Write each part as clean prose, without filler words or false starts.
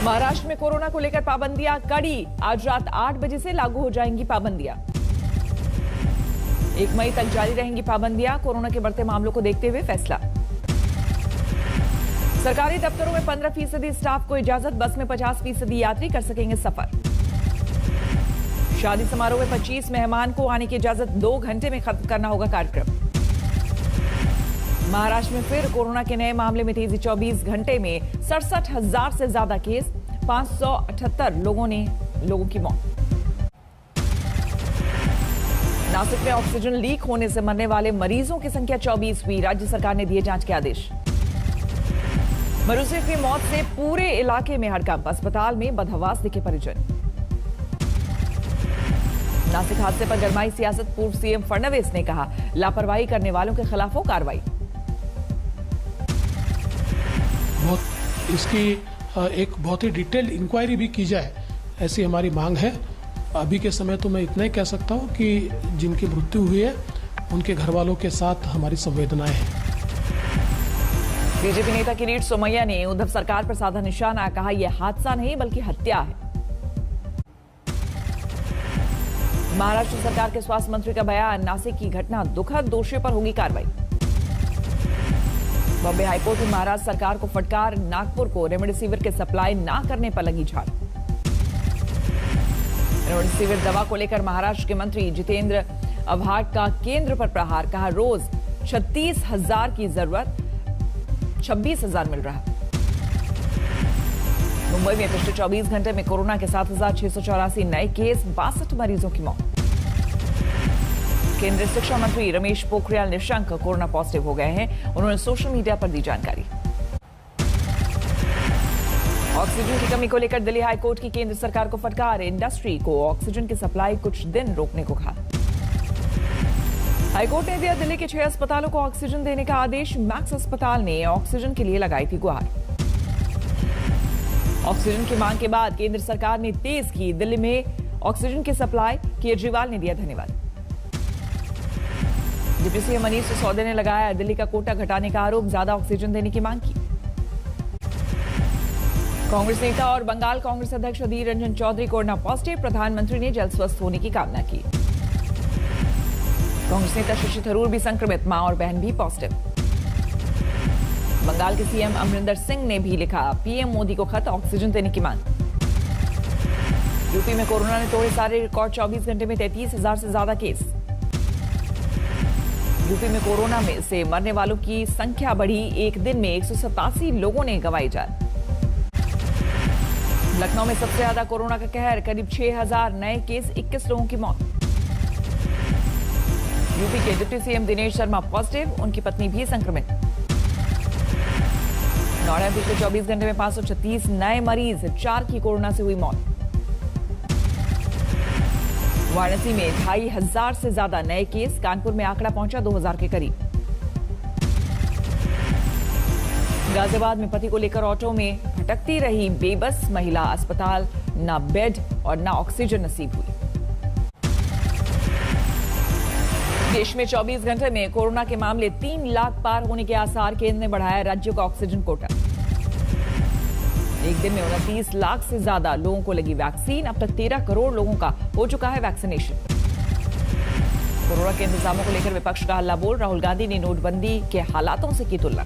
महाराष्ट्र में कोरोना को लेकर पाबंदियां कड़ी। आज रात 8 बजे से लागू हो जाएंगी पाबंदियां। 1 मई तक जारी रहेंगी पाबंदियां। कोरोना के बढ़ते मामलों को देखते हुए फैसला। सरकारी दफ्तरों में 15% स्टाफ को इजाजत। बस में 50% यात्री कर सकेंगे सफर। शादी समारोह में 25 मेहमान को आने की इजाजत। 2 घंटे में खत्म करना होगा कार्यक्रम। महाराष्ट्र में फिर कोरोना के नए मामले में तेजी। 24 घंटे में 67,000 से ज्यादा केस। 578 लोगों की मौत। नासिक में ऑक्सीजन लीक होने से मरने वाले मरीजों की संख्या 24 हुई। राज्य सरकार ने दिए जांच के आदेश। मरीजों की मौत से पूरे इलाके में हड़कंप। अस्पताल में बदहवास दिखे परिजन। नासिक हादसे पर गरमाई सियासत। पूर्व सीएम फडणवीस ने कहा, लापरवाही करने वालों के खिलाफ हो कार्रवाई। इसकी एक बहुत ही डिटेल्ड इंक्वायरी भी की जाए, ऐसी हमारी मांग है। अभी के समय तो मैं इतना ही कह सकता हूं कि जिनकी मृत्यु हुई है उनके घर वालों के साथ हमारी संवेदनाएं हैं। बीजेपी नेता किरीट सोमैया ने उद्धव सरकार पर साधा निशाना। कहा, यह हादसा नहीं बल्कि हत्या है। महाराष्ट्र सरकार के स्वास्थ्य मंत्री का बयान। नासिक की घटना दुखद, दोषियों पर होगी कार्रवाई। बॉम्बे हाईकोर्ट में महाराष्ट्र सरकार को फटकार। नागपुर को रेमडेसिविर के सप्लाई ना करने पर लगी झाड़। रेमडेसिविर दवा को लेकर महाराष्ट्र के मंत्री जितेंद्र आव्हाड का केंद्र पर प्रहार। कहा, रोज 36,000 की जरूरत, 26,000 मिल रहा। मुंबई में पिछले 24 घंटे में कोरोना के 7,684 नए केस। 62 मरीजों की मौत। केंद्रीय शिक्षा मंत्री रमेश पोखरियाल निशंक कोरोना पॉजिटिव हो गए हैं। उन्होंने सोशल मीडिया पर दी जानकारी। ऑक्सीजन की कमी को लेकर दिल्ली हाईकोर्ट की केंद्र सरकार को फटकार। इंडस्ट्री को ऑक्सीजन की सप्लाई कुछ दिन रोकने को कहा। हाईकोर्ट ने दिया दिल्ली के 6 अस्पतालों को ऑक्सीजन देने का आदेश। मैक्स अस्पताल ने ऑक्सीजन के लिए लगाई थी गुहार। ऑक्सीजन की मांग के बाद केंद्र सरकार ने तेज की दिल्ली में ऑक्सीजन की सप्लाई। केजरीवाल ने दिया धन्यवाद। डिप्टी सीएम मनीष सिसोदिया ने लगाया दिल्ली का कोटा घटाने का आरोप। ज्यादा ऑक्सीजन देने की मांग की। कांग्रेस नेता और बंगाल कांग्रेस अध्यक्ष अधीर रंजन चौधरी कोरोना पॉजिटिव। प्रधानमंत्री ने जल्द स्वस्थ होने की कामना की। कांग्रेस नेता शशि थरूर भी संक्रमित। मां और बहन भी पॉजिटिव। बंगाल के सीएम अमरिंदर सिंह ने भी लिखा पीएम मोदी को खत। ऑक्सीजन देने की मांग। यूपी में कोरोना ने तोड़े सारे रिकॉर्ड। 24 घंटे में 33,000 से ज्यादा केस। यूपी में कोरोना में से मरने वालों की संख्या बढ़ी। एक दिन में 187 लोगों ने गंवाई जान। लखनऊ में सबसे ज्यादा कोरोना का कहर। करीब 6,000 नए केस। 21 लोगों की मौत। यूपी के deputy CM Dinesh Sharma positive. उनकी पत्नी भी संक्रमित। नोएडा में पिछले 24 घंटे में 536 नए मरीज। 4 की कोरोना से हुई मौत। वाराणसी में 2,500 से ज्यादा नए केस। कानपुर में आंकड़ा पहुंचा 2,000 के करीब। गाजियाबाद में पति को लेकर ऑटो में भटकती रही बेबस महिला। अस्पताल ना बेड और ना ऑक्सीजन नसीब हुई। देश में 24 घंटे में कोरोना के मामले 3 लाख पार होने के आसार। केंद्र ने बढ़ाया राज्यों का ऑक्सीजन कोटा। एक दिन में 29 लाख से ज्यादा लोगों को लगी वैक्सीन। अब तक 13 करोड़ लोगों का हो चुका है वैक्सीनेशन। कोरोना के इंतजामों को लेकर विपक्ष का हल्ला बोल। राहुल गांधी ने नोटबंदी के हालातों से की तुलना।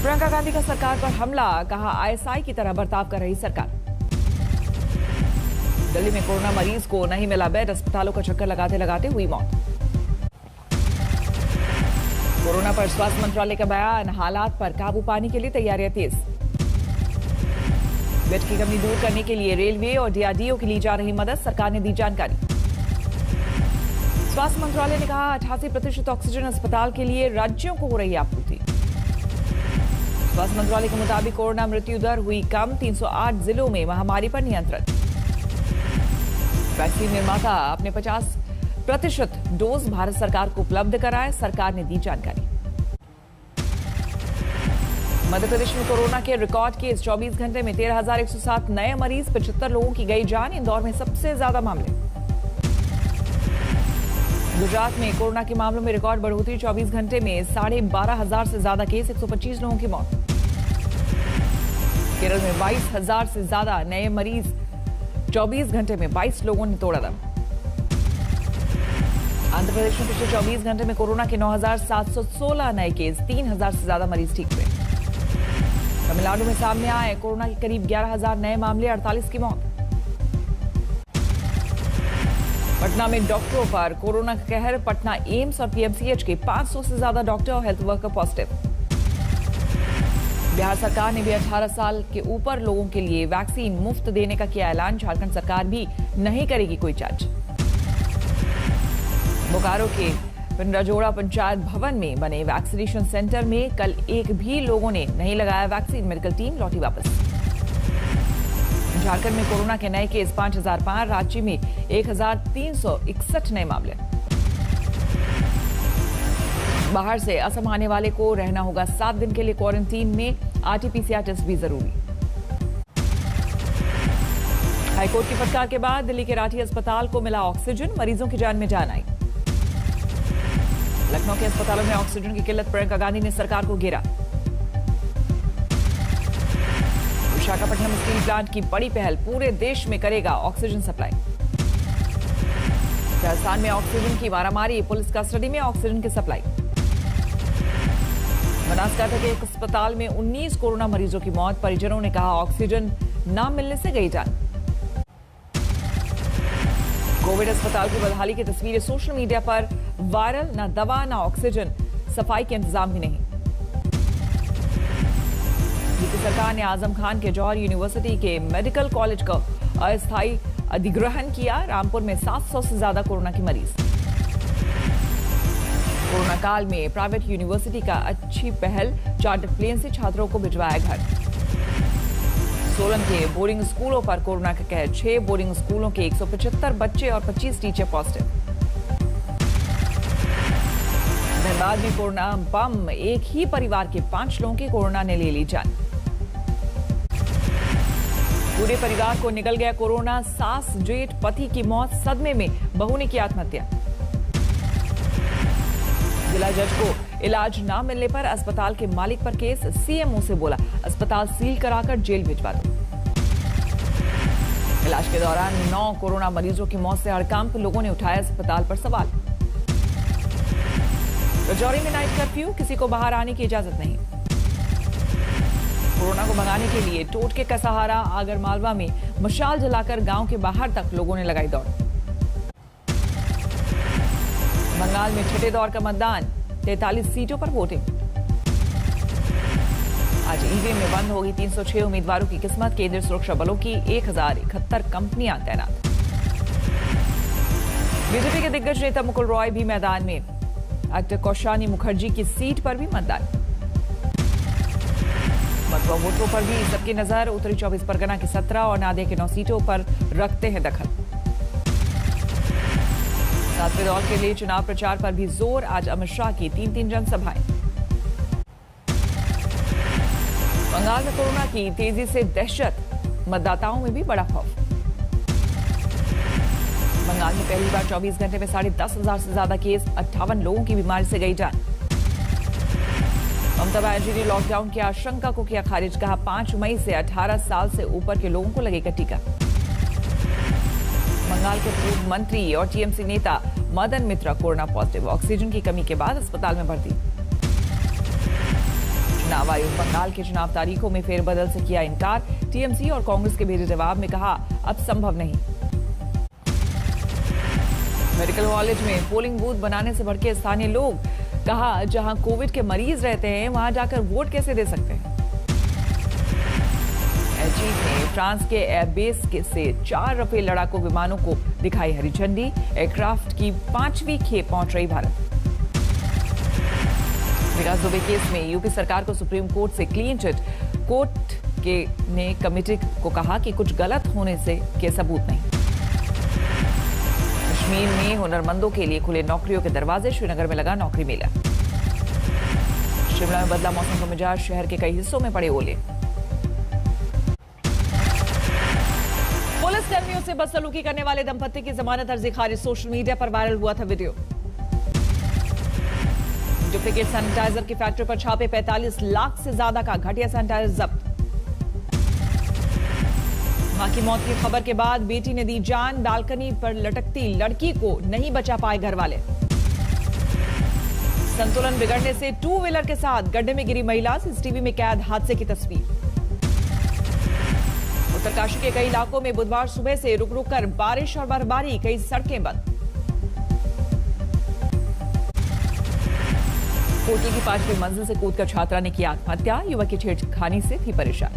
प्रियंका गांधी का सरकार पर हमला। कहा, आईएसआई की तरह बर्ताव कर रही सरकार। दिल्ली में कोरोना मरीज को नहीं मिला बेड। अस्पतालों का चक्कर लगाते लगाते हुई मौत। कोरोना पर स्वास्थ्य मंत्रालय का बयान। हालात पर काबू पाने के लिए तैयारियां तेज। बेड की कमी दूर करने के लिए रेलवे और डीआरडीओ की ली जा रही मदद। सरकार ने दी जानकारी। स्वास्थ्य मंत्रालय ने कहा, 88% ऑक्सीजन अस्पताल के लिए राज्यों को हो रही आपूर्ति। स्वास्थ्य मंत्रालय के मुताबिक कोरोना मृत्यु दर हुई कम। 308 जिलों में महामारी पर नियंत्रण। वैक्सीन निर्माता अपने 50% डोज भारत सरकार को उपलब्ध कराए। सरकार ने दी जानकारी। मध्य प्रदेश में कोरोना के रिकॉर्ड केस। 24 घंटे में 13,107 नए मरीज। 75 लोगों की गई जान। इंदौर में सबसे ज्यादा मामले। गुजरात में कोरोना के मामलों में रिकॉर्ड बढ़ोतरी। 24 घंटे में 12,500 से ज्यादा केस। 125 लोगों की मौत। केरल में 22,000 से ज्यादा नए मरीज, 24 घंटे में 22 लोगों ने तोड़ा दम। आंध्र प्रदेश में पिछले 24 घंटे में कोरोना के 9,716 नए केस, 3,000 से ज्यादा मरीज ठीक हुए। तमिलनाडु में सामने आए कोरोना के करीब 11,000 नए मामले, 48 की मौत। पटना में डॉक्टरों पर कोरोना का कहर, पटना एम्स और पीएमसीएच के 500 से ज्यादा डॉक्टर और हेल्थ वर्कर पॉजिटिव। बिहार सरकार ने भी 18 साल के ऊपर लोगों के लिए वैक्सीन मुफ्त देने का किया ऐलान, झारखंड सरकार भी नहीं करेगी कोई चार्ज। बोकारो के पिंडराजोड़ा पंचायत भवन में बने वैक्सीनेशन सेंटर में कल एक भी लोगों ने नहीं लगाया वैक्सीन, मेडिकल टीम लौटी वापस। झारखंड में कोरोना के नए केस 5,005, राज्य में 1,361 नए मामले। बाहर से असम आने वाले को रहना होगा 7 दिन के लिए क्वारंटीन में, आरटीपीसीआर टेस्ट भी जरूरी। हाईकोर्ट की फटकार के बाद दिल्ली के राठी अस्पताल को मिला ऑक्सीजन, मरीजों की जान में जान आई। लखनऊ के अस्पतालों में ऑक्सीजन की किल्लत, प्रियंका गांधी ने सरकार को घेरा। विशाखापट्टनम स्टील प्लांट की बड़ी पहल, पूरे देश में करेगा ऑक्सीजन सप्लाई। राजस्थान में ऑक्सीजन की मारामारी, पुलिस कस्टडी में ऑक्सीजन की सप्लाई। बनासकांठा के एक अस्पताल में 19 कोरोना मरीजों की मौत, परिजनों ने कहा ऑक्सीजन न मिलने से गई जान। कोविड अस्पताल की बदहाली की तस्वीरें सोशल मीडिया पर वायरल, न दवा न ऑक्सीजन, सफाई के इंतजाम भी नहीं। यूपी सरकार ने आजम खान के जौहर यूनिवर्सिटी के मेडिकल कॉलेज का अस्थायी अधिग्रहण किया, रामपुर में 700 से ज्यादा कोरोना के मरीज। कोरोना काल में प्राइवेट यूनिवर्सिटी का अच्छी पहल, चार्टर्ड प्लेन से छात्रों को भिजवाया घर। सोलन के बोर्डिंग स्कूलों पर कोरोना का कहर, 6 बोर्डिंग स्कूलों के 175 बच्चे और 25 टीचर पॉजिटिव। धनबाद में कोरोना बम, एक ही परिवार के 5 लोगों की कोरोना ने ले ली जान। पूरे परिवार को निकल गया कोरोना, सास जेठ पति की मौत, सदमे में बहू ने की आत्महत्या। जिला जज को इलाज न मिलने पर अस्पताल के मालिक पर केस, सीएमओ से बोला अस्पताल सील कराकर जेल भिजवा दो। इलाज के दौरान 9 कोरोना मरीजों की मौत से हड़कंप, लोगों ने उठाया अस्पताल पर सवाल। राजौरी में नाइट कर्फ्यू, किसी को बाहर आने की इजाजत नहीं। कोरोना को भगाने के लिए टोटके का सहारा, आगरमालवा में मशाल जलाकर गांव के बाहर तक लोगों ने लगाई दौड़। बंगाल में छठे दौर का मतदान, 43 सीटों पर वोटिंग। आज ईवीएम में बंद होगी 306 उम्मीदवारों की किस्मत, केंद्रीय सुरक्षा बलों की 1071 कंपनियां तैनात। बीजेपी के दिग्गज नेता मुकुल रॉय भी मैदान में, एक्टर कौशानी मुखर्जी की सीट पर भी मतदान। मतवा वोटरों पर भी सबकी नजर, उत्तरी 24 परगना की 17 और नादिया की 9 सीटों पर रखते हैं दखल। 7वें दौर के लिए चुनाव प्रचार पर भी जोर, आज अमित शाह की 3 जनसभाएं। बंगाल में कोरोना की तेजी से दहशत, मतदाताओं में भी बड़ा खौफ। बंगाल में पहली बार 24 घंटे में 10,500 से ज्यादा केस, 58 लोगों की बीमारी से गई जान। ममता बनर्जी ने लॉकडाउन की आशंका को किया खारिज, कहा 5 मई से 18 साल से ऊपर के लोगों को लगेगा टीका। बंगाल के पूर्व मंत्री और टीएमसी नेता मदन मित्रा कोरोना पॉजिटिव, ऑक्सीजन की कमी के बाद अस्पताल में भर्ती। चुनाव आयोग बंगाल के चुनाव तारीखों में फेरबदल से किया इनकार, टीएमसी और कांग्रेस के भेजे जवाब में कहा अब संभव नहीं। मेडिकल कॉलेज में पोलिंग बूथ बनाने से भड़के स्थानीय लोग, कहा जहां कोविड के मरीज रहते हैं वहां जाकर वोट कैसे दे सकते हैं। चीफ ने फ्रांस के एयरबेस से 4 रफेल लड़ाकू विमानों को दिखाई हरी झंडी, एयरक्राफ्ट की 5वीं खेप पहुंच रही भारत। विकास दुबे केस में यूपी सरकार को सुप्रीम कोर्ट से क्लीन चिट, कोर्ट ने कमेटी को कहा कि कुछ गलत होने से के सबूत नहीं। कश्मीर में हुनरमंदों के लिए खुले नौकरियों के दरवाजे, श्रीनगर में लगा नौकरी मेला। शिमला में बदला मौसम का मिजाज, शहर के कई हिस्सों में पड़े ओले। पुलिस कर्मियों से बदसलूकी करने वाले दंपत्ति की जमानत अर्जी खारिज, सोशल मीडिया पर वायरल हुआ था वीडियो। डुप्लीकेट सैनिटाइजर की फैक्ट्री पर छापे, 45 लाख से ज्यादा का घटिया सैनिटाइजर जब्त। मां की मौत की खबर के बाद बेटी ने दी जान, बालकनी पर लटकती लड़की को नहीं बचा पाए घर वाले। संतुलन बिगड़ने से टू व्हीलर के साथ गड्ढे में गिरी महिला, सीसीटीवी में कैद हादसे की तस्वीर। उत्तरकाशी के कई इलाकों में बुधवार सुबह से रुक रुक कर बारिश और बर्फबारी, कई सड़कें बंद। कोटी की 5वीं मंजिल से कूदकर छात्रा ने की आत्महत्या, युवक की छेड़खानी से थी परेशान।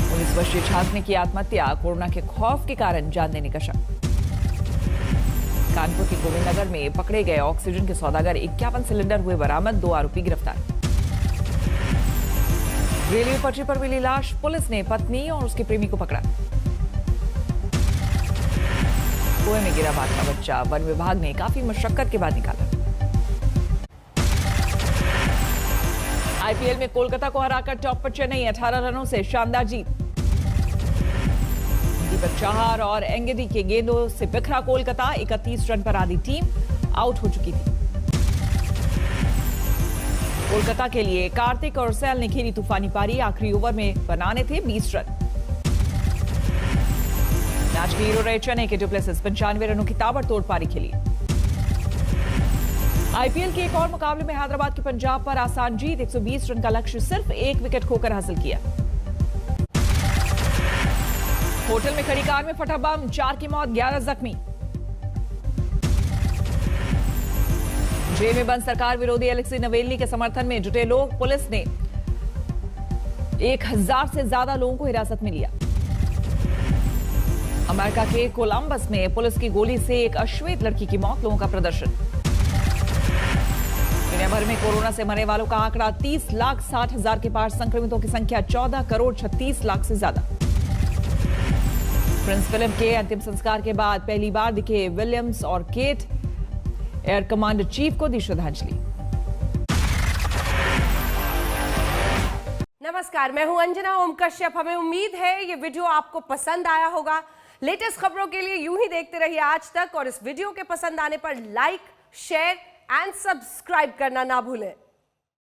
19 वर्षीय छात्र ने की आत्महत्या, कोरोना के खौफ के कारण जान देने का शक। कानपुर के गोविंद नगर में पकड़े गए ऑक्सीजन के सौदागर 51 सिलेंडर हुए बरामद, 2 आरोपी गिरफ्तार। रेलवे पटरी पर मिली लाश, पुलिस ने पत्नी और उसके प्रेमी को पकड़ा। कुएं में गिरा बाघ का बच्चा, वन विभाग ने काफी मशक्कत के बाद निकाला। आईपीएल में कोलकाता को हराकर टॉप पर चेन्नई, 18 रनों से शानदार जीत। दीपक चाहर और एंगेडी के गेंदों से बिखरा कोलकाता, 31 रन पर आधी टीम आउट हो चुकी थी। कोलकाता के लिए कार्तिक और सैल ने खेली तूफानी पारी, आखिरी ओवर में बनाने थे 20 रन। मैच के हीरो रहे चेन्नई के डुप्लेसिस, 95 रनों की ताबड़तोड़ पारी खेली। आईपीएल के एक और मुकाबले में हैदराबाद की पंजाब पर आसान जीत, 120 रन का लक्ष्य सिर्फ 1 विकेट खोकर हासिल किया। होटल में खड़ी कार में फटा बम, 4 की मौत, 11 जख्मी। जेल में बंद सरकार विरोधी एलेक्सी नवेल्नी के समर्थन में जुटे लोग, पुलिस ने 1000 से ज्यादा लोगों को हिरासत में लिया। अमेरिका के कोलंबस में पुलिस की गोली से एक अश्वेत लड़की की मौत, लोगों का प्रदर्शन। दुनिया भर में कोरोना से मरने वालों का आंकड़ा 30,60,000 के पार, संक्रमितों की संख्या 14 करोड़ 36 लाख से ज्यादा। प्रिंस फिलिप के अंतिम संस्कार के बाद पहली बार दिखे विलियम्स और केट, एयर कमांडर चीफ को दी श्रद्धांजलि। नमस्कार, मैं हूं अंजना ओम कश्यप। हमें उम्मीद है ये वीडियो आपको पसंद आया होगा। लेटेस्ट खबरों के लिए यूं ही देखते रहिए आज तक, और इस वीडियो के पसंद आने पर लाइक, शेयर एंड सब्सक्राइब करना ना भूलें।